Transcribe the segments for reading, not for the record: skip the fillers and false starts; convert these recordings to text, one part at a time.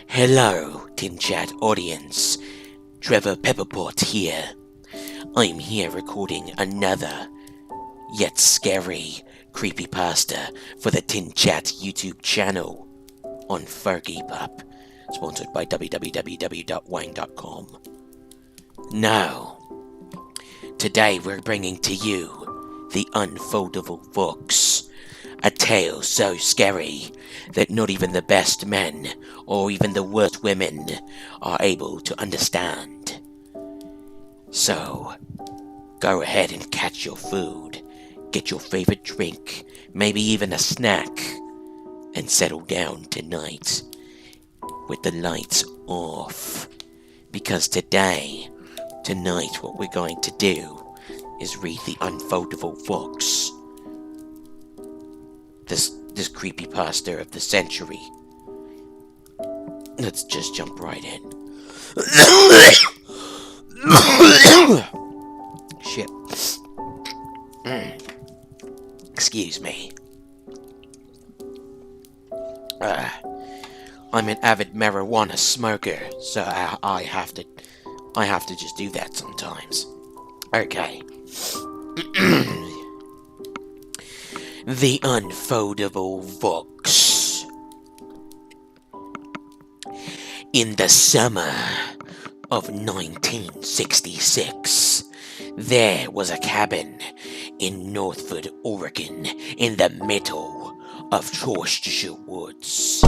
Hello, Tin Chat audience. Trevor Pepperpot here. I'm here recording another, yet scary, creepypasta for the Tin Chat YouTube channel on Fergiepup, sponsored by www.wang.com. Now, today we're bringing to you the Unfoldable books, a tale so scary that not even the best men or even the worst women are able to understand. So, go ahead and catch your food, get your favorite drink, maybe even a snack, and settle down tonight with the lights off. Because tonight what we're going to do is read the Unfoldable books. This creepypasta of the century. Let's just jump right in. Shit. Excuse me. I'm an avid marijuana smoker, so I have to just do that sometimes. Okay. The Unfoldable books. In the summer of 1966, there was a cabin in Northford, Oregon, in the middle of Chorchester Woods.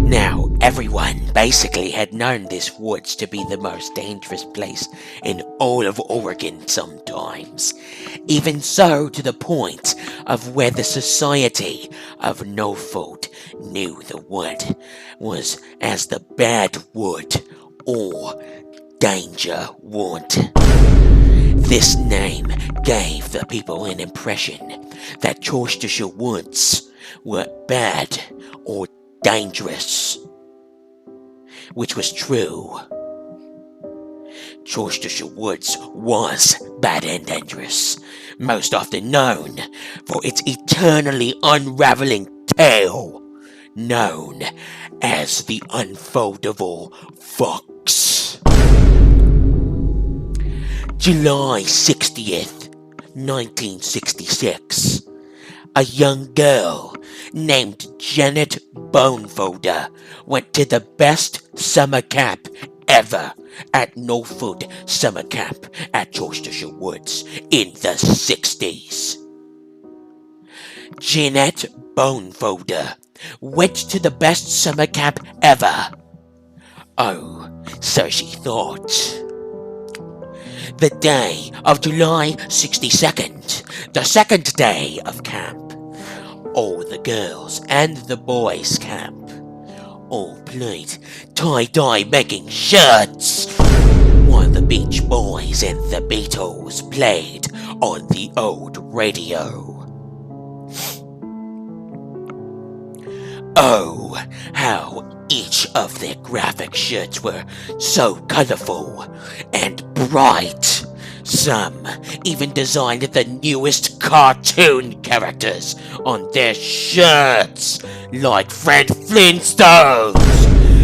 Now, everyone basically had known this woods to be the most dangerous place in all of Oregon sometimes. Even so, to the point of where the Society of Norfolk knew the wood was as the Bad Wood or Danger Wood. This name gave the people an impression that Chorchester Woods were bad or dangerous, which was true. Chorchester Woods was bad and dangerous, most often known for its eternally unraveling tale, known as the Unfoldable Fox. July 60th, 1966. A young girl named Janet Bonefolder went to the best summer camp ever at Northwood Summer Camp at Chorchester Woods in the 60s. Janet Bonefolder went to the best summer camp ever. Oh, so she thought. The day of July 62nd, the second day of camp, all the girls and the boys' camp all played tie-dye making shirts, while the Beach Boys and the Beatles played on the old radio. Oh, how each of their graphic shirts were so colorful and bright. Some even designed the newest cartoon characters on their shirts, like Fred Flintstone,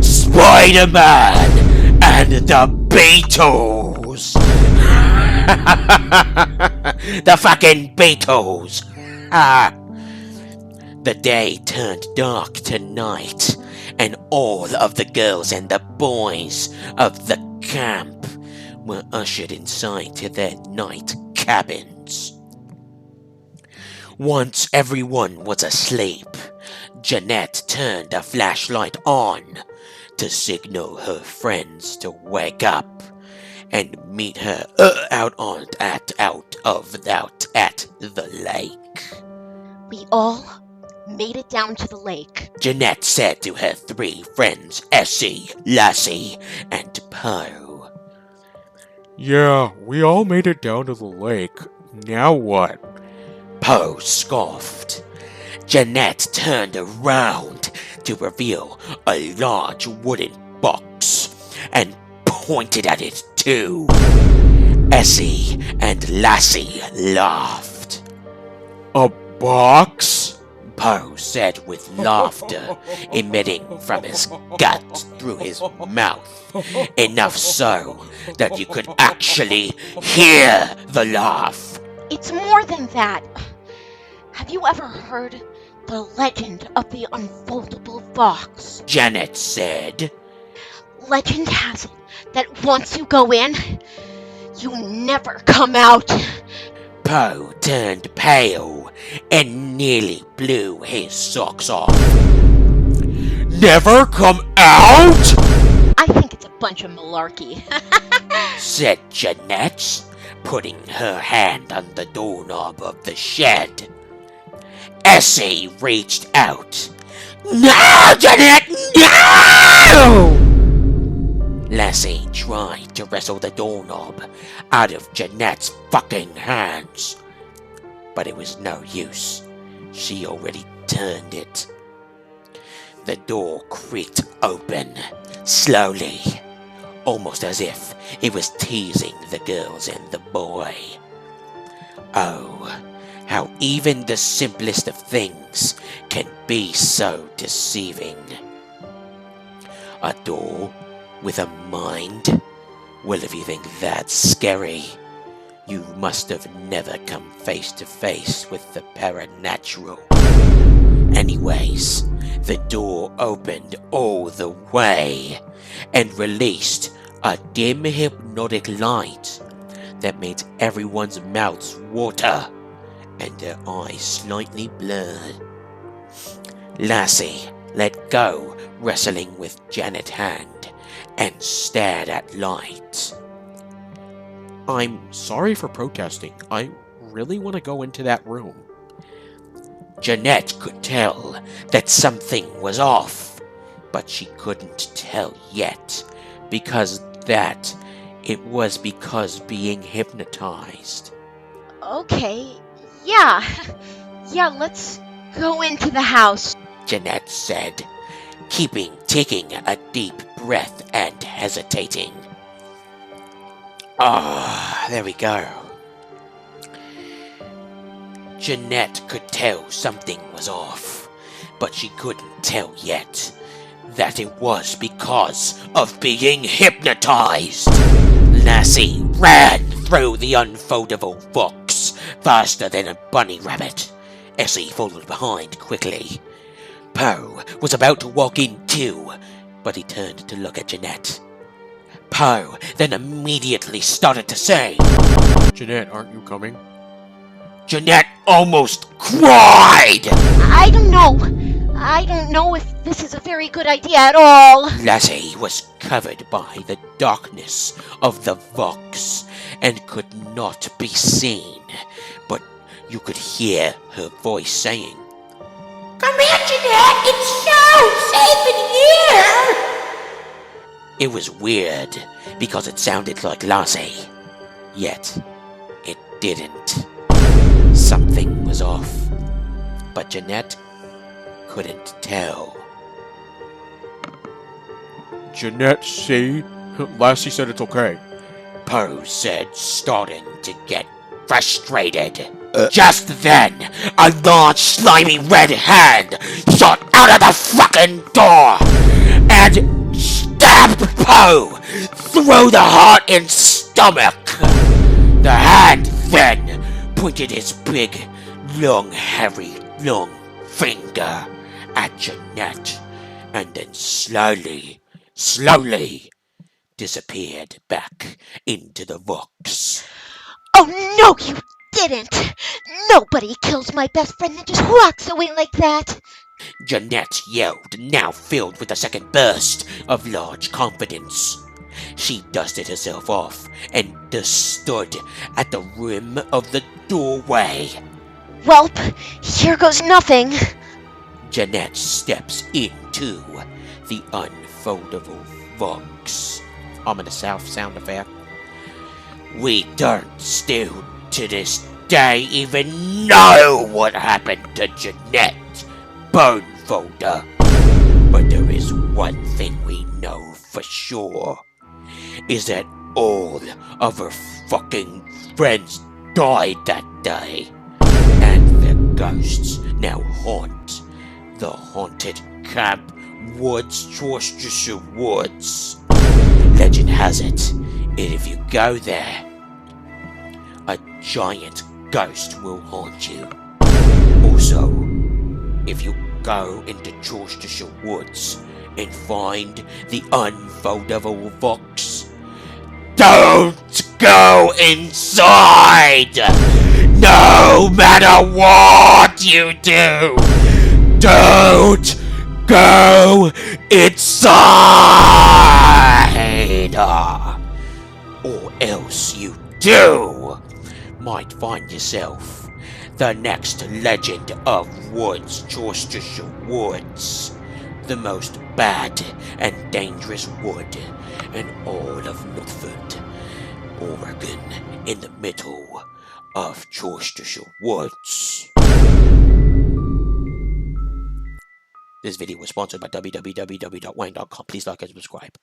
Spider-Man, and the Beatles. The fucking Beatles. The day turned dark to night, and all of the girls and the boys of the camp were ushered inside to their night cabins. Once everyone was asleep, Jeanette turned a flashlight on to signal her friends to wake up and meet her at the lake. We all made it down to the lake, Jeanette said to her three friends, Essie, Lassie, and Poe. Yeah, we all made it down to the lake. Now what? Poe scoffed. Jeanette turned around to reveal a large wooden box and pointed at it too. Essie and Lassie laughed. A box? Poe said with laughter emitting from his gut through his mouth, enough so that you could actually hear the laugh. It's more than that. Have you ever heard the legend of the Unfoldable box? Janet said. Legend has it that once you go in, you never come out. Poe turned pale and nearly blew his socks off. Never come out? I think it's a bunch of malarkey. Said Jeanette, putting her hand on the doorknob of the shed. Essie reached out. No, Jeanette, no! Lassie tried to wrestle the doorknob out of Jeanette's fucking hands, but it was no use. She already turned it. The door creaked open, slowly, almost as if it was teasing the girls and the boy. Oh, how even the simplest of things can be so deceiving. A door with a mind? Well, if you think that's scary, you must have never come face to face with the paranatural. Anyways, the door opened all the way and released a dim hypnotic light that made everyone's mouths water and their eyes slightly blurred. Lassie let go, wrestling with Janet's hand, and stared at light. I'm sorry for protesting. I really want to go into that room. Jeanette could tell that something was off, but she couldn't tell yet, because being hypnotized. Okay, yeah, let's go into the house. Jeanette said, taking a deep breath and hesitating. There we go. Jeanette could tell something was off, but she couldn't tell yet that it was because of being hypnotized. Lassie ran through the unfoldable box faster than a bunny rabbit. Essie followed behind quickly. Poe was about to walk in too, but he turned to look at Jeanette. Poe then immediately started to say, Jeanette, aren't you coming? Jeanette almost cried! I don't know if this is a very good idea at all. Lassie was covered by the darkness of the box and could not be seen, but you could hear her voice saying, Come here, Jeanette! It's so safe in here! It was weird, because it sounded like Lassie, yet it didn't. Something was off, but Jeanette couldn't tell. Jeanette, see? Lassie said it's okay. Poe said, starting to get frustrated. Just then, a large slimy red hand shot out of the fucking door and stabbed Poe through the heart and stomach. The hand then pointed its big, hairy finger at Jeanette and then slowly disappeared back into the box. Oh no, you didn't! Nobody kills my best friend and just walks away like that! Jeanette yelled, now filled with a second burst of large confidence. She dusted herself off and stood at the rim of the doorway. Welp, here goes nothing. Jeanette steps into the unfoldable box. Ominous sound effect. We don't still to this day even know what happened to Jeanette Bonefolder. But there is one thing we know for sure, is that all of her fucking friends died that day. And their ghosts now haunt the haunted Camp Woods, Worcestershire Woods. Legend has it, if you go there, a giant ghost will haunt you. Also, if you go into Worcestershire Woods and find the unfoldable box, don't go inside! No matter what you do, don't go inside! Or else you might find yourself the next legend of Woods, Worcestershire Woods, the most bad and dangerous wood in all of Northford, Oregon, in the middle of Worcestershire Woods. This video was sponsored by www.wang.com. Please like and subscribe.